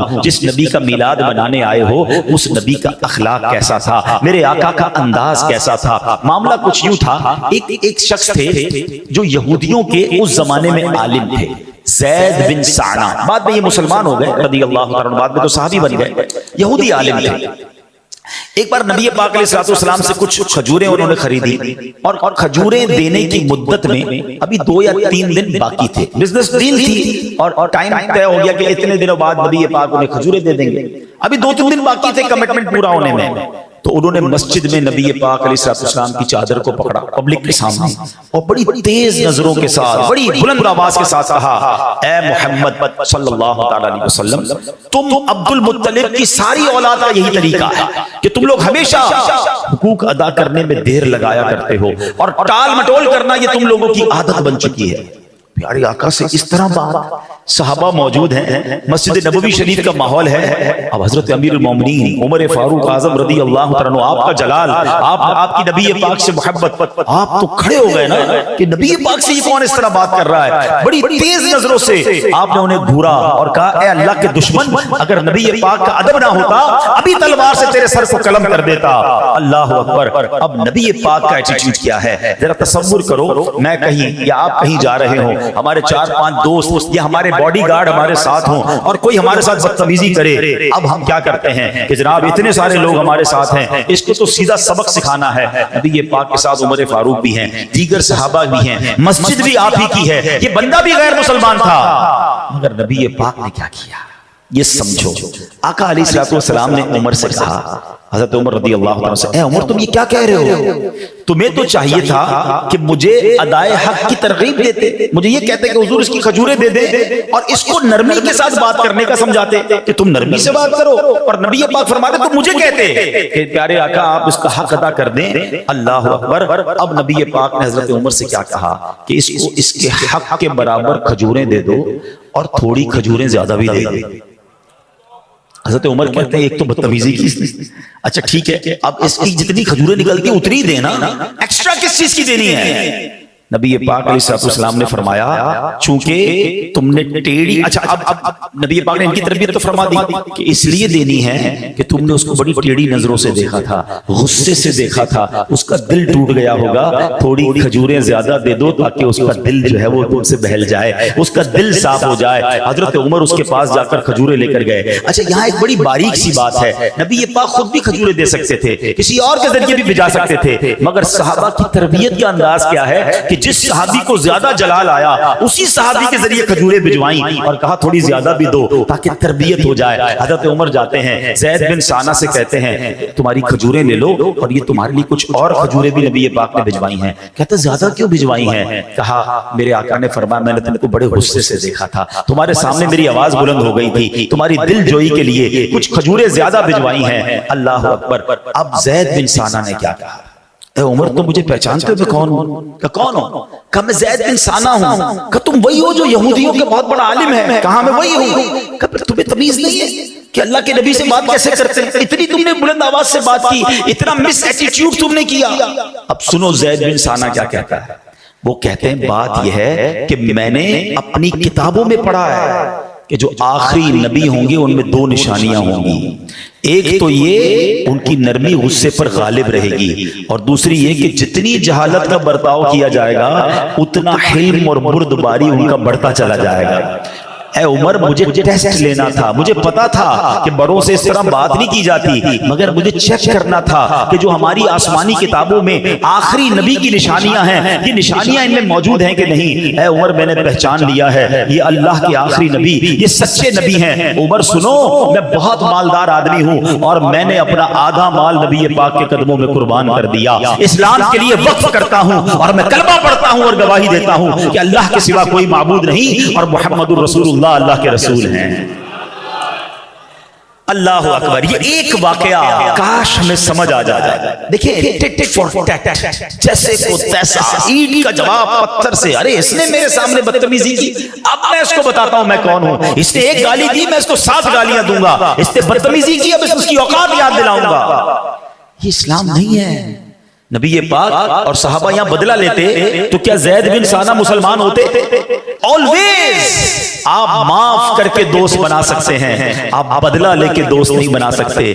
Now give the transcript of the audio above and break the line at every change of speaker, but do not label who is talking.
ہوں جس نبی کا میلاد منانے آئے ہو اس نبی کا اخلاق کیسا تھا، میرے آقا کا انداز کیسا تھا۔ معاملہ کچھ یوں تھا، ایک شخص تھے جو یہودیوں کے اس زمانے میں عالم تھے، زید بن سعنہ، بعد میں یہ مسلمان ہو گئے رضی اللہ عنہ، بعد میں تو صحابی بن گئے، یہودی عالم تھے۔ ایک بار نبی پاک علیہ السلام سے کچھ کھجوریں انہوں نے خریدی، اور کھجوریں دینے کی مدت میں ابھی 2 یا 3 دن باقی تھے، بزنس ڈیل تھی اور ٹائم طے ہو گیا کہ اتنے دنوں بعد نبی پاک انہیں کھجوریں دے دیں گے، ابھی 2-3 دن باقی تھے کمٹمنٹ پورا ہونے میں۔ تو انہوں نے مسجد میں نبی پاک علیہ السلام کی چادر کو پکڑا پبلک کے سامنے، اور بڑی تیز نظروں کے ساتھ بڑی بلند آواز کے ساتھ کہا، اے محمد صلی اللہ علیہ وسلم، تم عبد المطلب کی ساری اولاد کا یہی طریقہ ہے کہ تم لوگ ہمیشہ حقوق ادا کرنے میں دیر لگایا کرتے ہو، اور ٹال مٹول کرنا یہ تم لوگوں کی عادت بن چکی ہے۔ پیارے آقا سے اس طرح بات، صحابہ موجود ہیں، مسجد نبوی شریف کا ماحول ہے، اب حضرت امیر المومنین عمر فاروق اعظم رضی اللہ عنہ، آپ کا جلال، آپ کی نبی پاک سے محبت، آپ تو کھڑے ہو گئے نا کہ نبی پاک سے یہ کون اس طرح بات کر رہا ہے۔ بڑی تیز نظروں سے آپ نے انہیں گھورا اور کہا، اے اللہ کے دشمن، اگر نبی پاک کا ادب نہ ہوتا ابھی تلوار سے تیرے سر کو قلم کر دیتا۔ اللہ اکبر۔ اب نبی پاک کا ایٹیٹیوڈ کیا ہے ذرا تصور کرو، میں کہیں یا آپ کہیں جا رہے ہوں، ہمارے 4-5 دوست یا ہمارے باڈی گارڈ ہمارے ساتھ ہوں اور کوئی ہمارے ساتھ بدتمیزی کرے، اب ہم کیا کرتے ہیں کہ جناب اتنے سارے لوگ ہمارے ساتھ ہیں، اس کو تو سیدھا سبق سکھانا ہے۔ نبی پاک کے ساتھ عمر فاروق بھی ہیں، دیگر صحابہ بھی ہیں، مسجد بھی آپ ہی کی ہے، یہ بندہ بھی غیر مسلمان تھا، مگر نبی پاک نے کیا کیا یہ سمجھو۔ آقا علیہ السلام نے عمر سے کہا، حضرت عمر رضی اللہ عنہ سے، اے عمر تم یہ کیا کہہ رہے ہو؟ تمہیں تو چاہیے تھا کہ مجھے ادائے حق کی ترغیب دیتے، مجھے یہ کہتے کہ حضور اس کی کھجوریں دے دے، اور اس کو نرمی کے ساتھ بات کرنے کا سمجھاتے کہ تم نرمی سے بات کرو، اور نبی پاک فرماتے تم مجھے کہتے کہ پیارے آقا آپ اس کا حق ادا کر دیں۔ اللہ اکبر۔ اب نبی پاک نے حضرت عمر سے کیا کہا کہ اس کو اس کے حق کے برابر کھجوریں دے دو اور تھوڑی کھجوریں زیادہ بھی دے دو۔ حضرت عمر کہتے ہیں ایک تو بدتمیزی کی، اچھا ٹھیک ہے اب اس کی جتنی کھجوریں نکلتی اتنی دینا، ایکسٹرا کس چیز کی دینی ہے؟ نبی پاک علیہ السلام نے فرمایا چونکہ تم نے ٹیڑھی، اچھا اب نبی پاک نے ان کی تربیت تو فرما دی کہ اس لیے دینی ہے کہ تم نے اس کو بڑی ٹیڑھی نظروں سے دیکھا تھا، غصے سے دیکھا تھا، اس کا دل ٹوٹ گیا ہوگا، تھوڑی کھجوریں زیادہ دے دو تاکہ اس کا دل جو ہے وہ تم سے بہل جائے، اس کا دل صاف ہو جائے۔ حضرت عمر اس کے پاس جا کر کھجوریں لے کر گئے۔ اچھا یہاں ایک بڑی باریک سی بات ہے، نبی پاک خود بھی کھجوریں دے سکتے تھے، کسی اور کے ذریعے بھی بھیجا سکتے تھے، مگر صحابہ کی تربیت کا انداز کیا ہے کہ جس صحابی کو زیادہ جلال آیا اسی صحابی کے ذریعے کھجوریں بھجوائیں اور کہا تھوڑی زیادہ بھی دو تاکہ تربیت ہو جائے۔ حضرت عمر جاتے ہیں، زید بن سعنہ سے کہتے ہیں تمہاری کھجوریں لے لو اور یہ تمہارے لیے کچھ اور کھجوریں بھی نبی پاک نے بھجوائی ہیں۔ کہتے زیادہ کیوں بھجوائی ہیں؟ کہا میرے آقا نے فرمایا میں نے تم کو بڑے غصے سے دیکھا تھا، تمہارے سامنے میری آواز بلند ہو گئی تھی، تمہاری دل جوئی کے لیے کچھ کھجوریں زیادہ بھجوائی ہیں۔ اللہ اکبر۔ اب زید بن سعنہ نے کیا کہا؟ اے عمر تم مجھے پہچانتے ہو میں کون ہوں؟ کہ کون ہوں؟ کہ میں زید بن سعنہ ہوں۔ کہ تم وہی ہو جو یہودیوں کے بہت بڑا عالم ہے؟ کہا میں وہی ہوں۔ کہ پھر تمہیں تمیز نہیں ہے کہ اللہ کے نبی سے بات کیسے کرتے ہیں؟ اتنی تم نے بلند آواز سے بات کی، اتنا مس ایٹیٹیوڈ تم نے کیا۔ اب سنو زید بن سعنہ کیا کہتا ہے، وہ کہتے ہیں بات یہ ہے کہ میں نے اپنی کتابوں میں پڑھا ہے کہ جو آخری نبی ہوں گے ان میں 2 نشانیاں ہوں گی، ایک تو یہ ان کی نرمی غصے پر غالب رہے گی، اور دوسری یہ کہ جتنی جہالت کا برتاؤ کیا جائے گا اتنا حلم اور بردباری ان کا بڑھتا چلا جائے گا۔ اے عمر مجھے ٹیسٹ لینا تھا، مجھے پتا تھا کہ بڑوں سے اس طرح بات نہیں کی جاتی، مگر مجھے چیک کرنا تھا کہ جو ہماری آسمانی کتابوں میں آخری نبی کی نشانیاں ہیں یہ نشانیاں ان میں موجود ہیں کہ نہیں۔ اے عمر میں نے پہچان لیا ہے یہ اللہ کے آخری نبی، یہ سچے نبی ہیں۔ عمر سنو میں بہت مالدار آدمی ہوں اور میں نے اپنا آدھا مال نبی پاک کے قدموں میں قربان کر دیا، اسلام کے لیے وقف کرتا ہوں اور میں کلمہ پڑھتا ہوں اور گواہی دیتا ہوں کہ اللہ کے سوا کوئی معبود نہیں اور محمد الرسول اللہ کے رسول ہیں۔ اللہ اکبر۔ یہ ایک واقعہ کاش ہمیں سمجھ آ جائے۔ دیکھیں ٹٹ فور ٹیٹ، جیسے کو تیسا، اینٹ کا جواب پتھر سے۔ ارے اس نے میرے سامنے بدتمیزی کی، اب میں اس کو بتاتا ہوں میں کون ہوں۔ اس نے ایک گالی دی میں اس کو 7 گالیاں دوں گا، اس نے بدتمیزی کی اب اس کی اوقات یاد دلاؤں گا۔ یہ اسلام نہیں ہے، نبی پاک اور صحابہ یہاں بدلہ لیتے تو کیا زید بن ثانہ مسلمان ہوتے؟ آلویز آپ معاف کر کے دوست بنا سکتے ہیں، آپ بدلہ لے کے دوست نہیں بنا سکتے۔